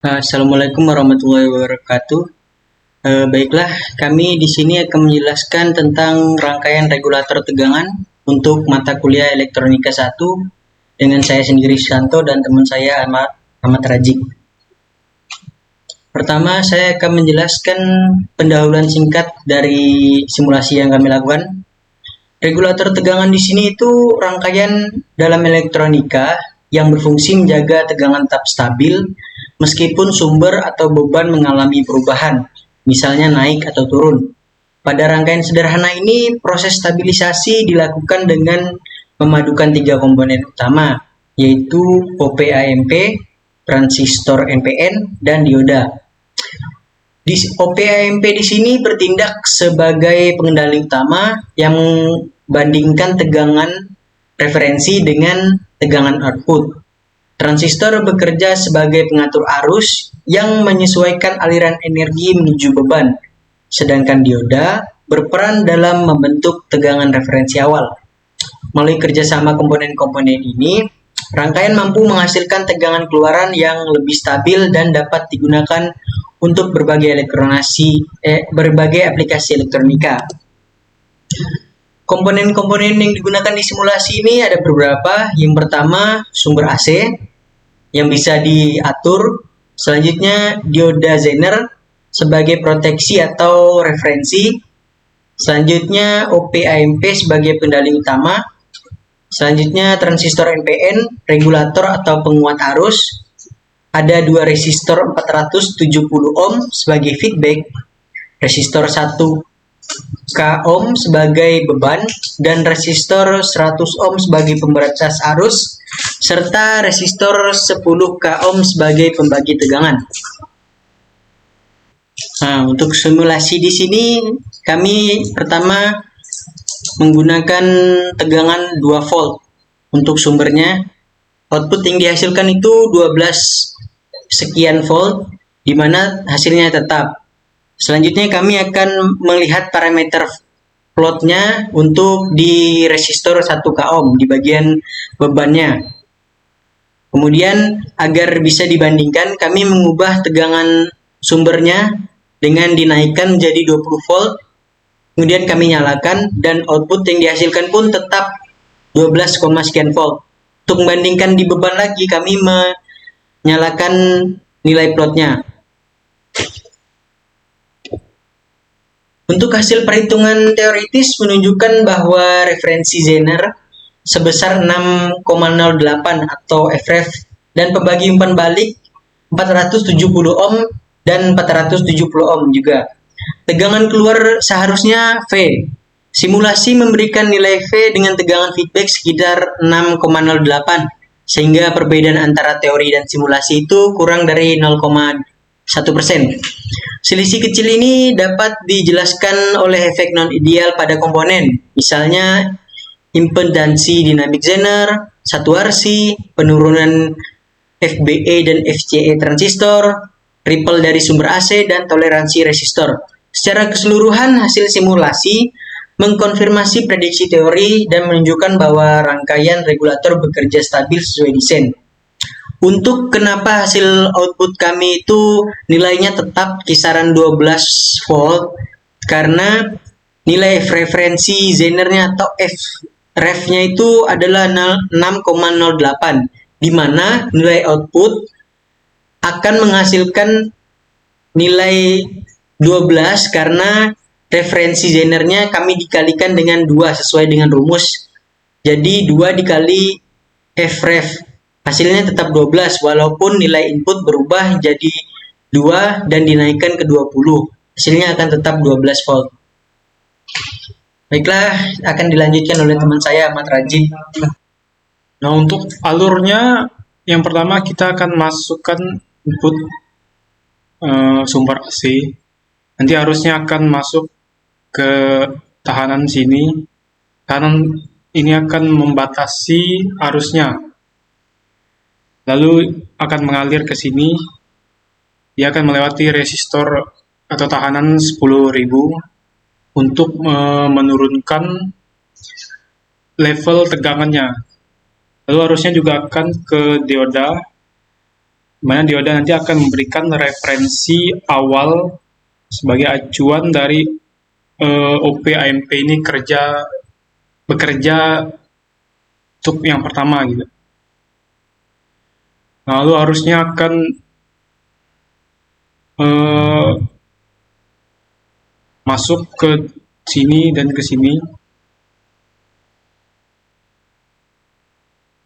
Assalamualaikum warahmatullahi wabarakatuh. Baiklah, kami di sini akan menjelaskan tentang rangkaian regulator tegangan untuk mata kuliah Elektronika 1 dengan saya sendiri Santo dan teman saya Ahmad Rajik. Pertama, saya akan menjelaskan pendahuluan singkat dari simulasi yang kami lakukan. Regulator tegangan di sini itu rangkaian dalam elektronika yang berfungsi menjaga tegangan tetap stabil meskipun sumber atau beban mengalami perubahan, misalnya naik atau turun. Pada rangkaian sederhana ini, proses stabilisasi dilakukan dengan memadukan tiga komponen utama, yaitu OP-AMP, transistor NPN, dan dioda. OP-AMP di sini bertindak sebagai pengendali utama yang membandingkan tegangan referensi dengan tegangan output. Transistor bekerja sebagai pengatur arus yang menyesuaikan aliran energi menuju beban, sedangkan dioda berperan dalam membentuk tegangan referensi awal. Melalui kerjasama komponen-komponen ini, rangkaian mampu menghasilkan tegangan keluaran yang lebih stabil dan dapat digunakan untuk berbagai aplikasi elektronika. Komponen-komponen yang digunakan di simulasi ini ada beberapa. Yang pertama, sumber AC yang bisa diatur. Selanjutnya, dioda Zener sebagai proteksi atau referensi. Selanjutnya, OP-AMP sebagai pendali utama. Selanjutnya, transistor NPN, regulator atau penguat arus. Ada dua resistor 470 ohm sebagai feedback, resistor 1 k ohm sebagai beban, dan resistor 100 ohm sebagai pembatas arus, serta resistor 10 k ohm sebagai pembagi tegangan. Untuk simulasi di sini kami pertama menggunakan tegangan 2 volt untuk sumbernya. Output yang dihasilkan itu 12 sekian volt, di mana hasilnya tetap. Selanjutnya kami akan melihat parameter plotnya untuk di resistor 1 k ohm di bagian bebannya. Kemudian agar bisa dibandingkan, kami mengubah tegangan sumbernya dengan dinaikkan menjadi 20 volt. Kemudian kami nyalakan dan output yang dihasilkan pun tetap 12, sekian volt. Untuk membandingkan di beban lagi, kami menyalakan nilai plotnya. Untuk hasil perhitungan teoritis menunjukkan bahwa referensi Zener sebesar 6,08 atau FREF dan pembagi umpan balik 470 ohm dan 470 ohm juga. Tegangan keluar seharusnya V. Simulasi memberikan nilai V dengan tegangan feedback sekitar 6,08, sehingga perbedaan antara teori dan simulasi itu kurang dari 0,1%. Selisih kecil ini dapat dijelaskan oleh efek non-ideal pada komponen, misalnya impedansi dinamik Zener, saturasi, penurunan FBE dan FCE transistor, ripple dari sumber AC, dan toleransi resistor. Secara keseluruhan, hasil simulasi mengkonfirmasi prediksi teori dan menunjukkan bahwa rangkaian regulator bekerja stabil sesuai desain. Untuk kenapa hasil output kami itu nilainya tetap kisaran 12 volt, karena nilai referensi Zenernya atau F-ref-nya itu adalah 6,08, di mana nilai output akan menghasilkan nilai 12 karena referensi Zenernya kami dikalikan dengan 2 sesuai dengan rumus. Jadi 2 dikali F-ref. Hasilnya tetap 12 walaupun nilai input berubah jadi 2 dan dinaikkan ke 20. Hasilnya akan tetap 12 volt. Baiklah, akan dilanjutkan oleh teman saya Ahmad Rajik. Nah, untuk alurnya yang pertama kita akan masukkan input sumber AC. Nanti arusnya akan masuk ke tahanan sini. Tahanan ini akan membatasi arusnya. Lalu akan mengalir ke sini. Dia akan melewati resistor atau tahanan 10.000 untuk menurunkan level tegangannya. Lalu arusnya juga akan ke dioda. mana dioda nanti akan memberikan referensi awal sebagai acuan dari OP AMP ini bekerja untuk yang pertama gitu. Lalu harusnya akan masuk ke sini dan ke sini.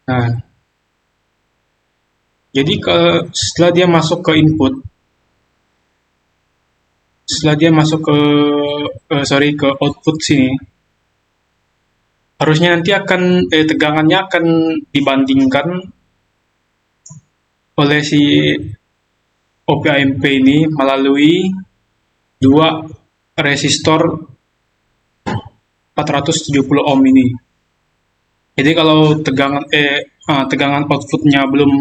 Nah, jadi setelah dia masuk ke input, setelah dia masuk ke output sini, harusnya nanti akan tegangannya akan dibandingkan oleh si OP-AMP ini melalui dua resistor 470 ohm ini. Jadi kalau tegangan outputnya belum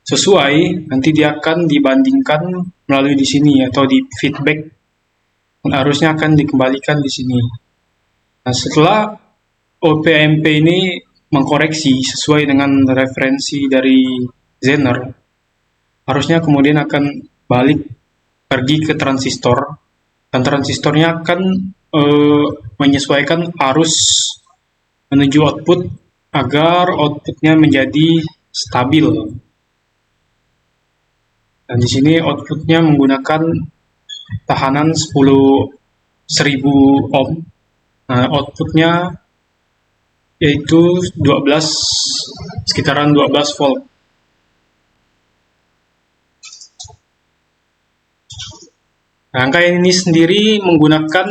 sesuai, nanti dia akan dibandingkan melalui di sini atau di feedback, dan harusnya akan dikembalikan di sini. Nah, setelah OP-AMP ini mengkoreksi sesuai dengan referensi dari Zener, harusnya kemudian akan balik pergi ke transistor, dan transistornya akan menyesuaikan arus menuju output agar outputnya menjadi stabil. Dan di sini outputnya menggunakan tahanan 10.000 ohm. Nah, outputnya yaitu sekitaran 12 volt. Rangkaian ini sendiri menggunakan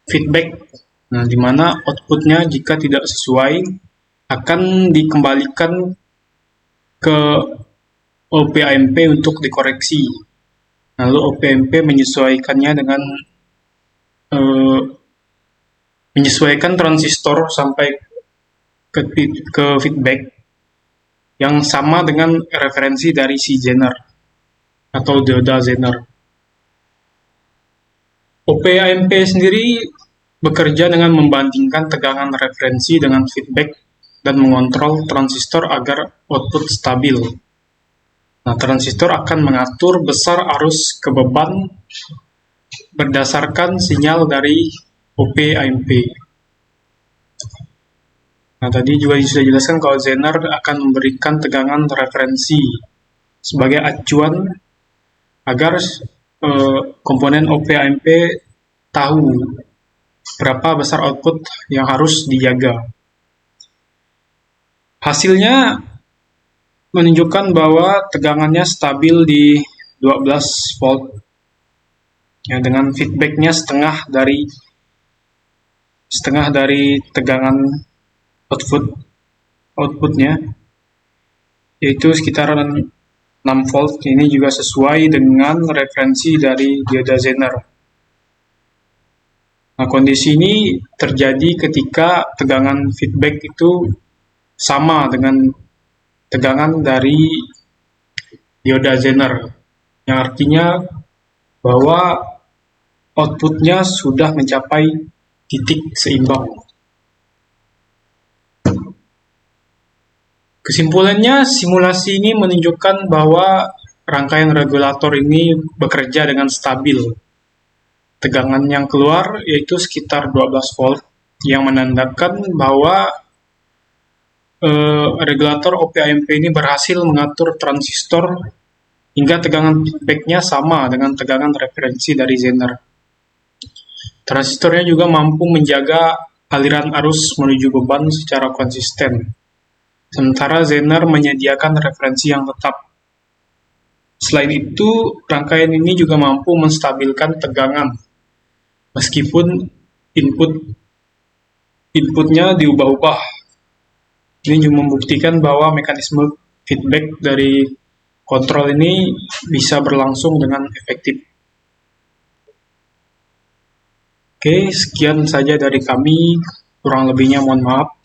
feedback, nah, di mana outputnya jika tidak sesuai akan dikembalikan ke OP-AMP untuk dikoreksi. Lalu OP-AMP menyesuaikannya dengan menyesuaikan transistor sampai ke feedback yang sama dengan referensi dari si Zener atau dioda Zener. OP-AMP sendiri bekerja dengan membandingkan tegangan referensi dengan feedback dan mengontrol transistor agar output stabil. Nah, transistor akan mengatur besar arus ke beban berdasarkan sinyal dari OP-AMP. Nah, tadi juga sudah dijelaskan kalau Zener akan memberikan tegangan referensi sebagai acuan agar komponen OP-AMP tahu berapa besar output yang harus dijaga. Hasilnya menunjukkan bahwa tegangannya stabil di 12 volt, ya, dengan feedbacknya setengah dari tegangan outputnya, yaitu sekitaran 6 volt. Ini juga sesuai dengan referensi dari dioda Zener. Nah, kondisi ini terjadi ketika tegangan feedback itu sama dengan tegangan dari dioda Zener, yang artinya bahwa outputnya sudah mencapai titik seimbang. Kesimpulannya, simulasi ini menunjukkan bahwa rangkaian regulator ini bekerja dengan stabil. Tegangan yang keluar yaitu sekitar 12 volt, yang menandakan bahwa regulator OP-AMP ini berhasil mengatur transistor hingga tegangan feedback-nya sama dengan tegangan referensi dari Zener. Transistornya juga mampu menjaga aliran arus menuju beban secara konsisten, sementara Zener menyediakan referensi yang tetap. Selain itu, rangkaian ini juga mampu menstabilkan tegangan, meskipun inputnya diubah-ubah. Ini juga membuktikan bahwa mekanisme feedback dari kontrol ini bisa berlangsung dengan efektif. Oke, sekian saja dari kami. Kurang lebihnya mohon maaf.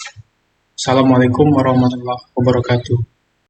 Assalamualaikum warahmatullahi wabarakatuh.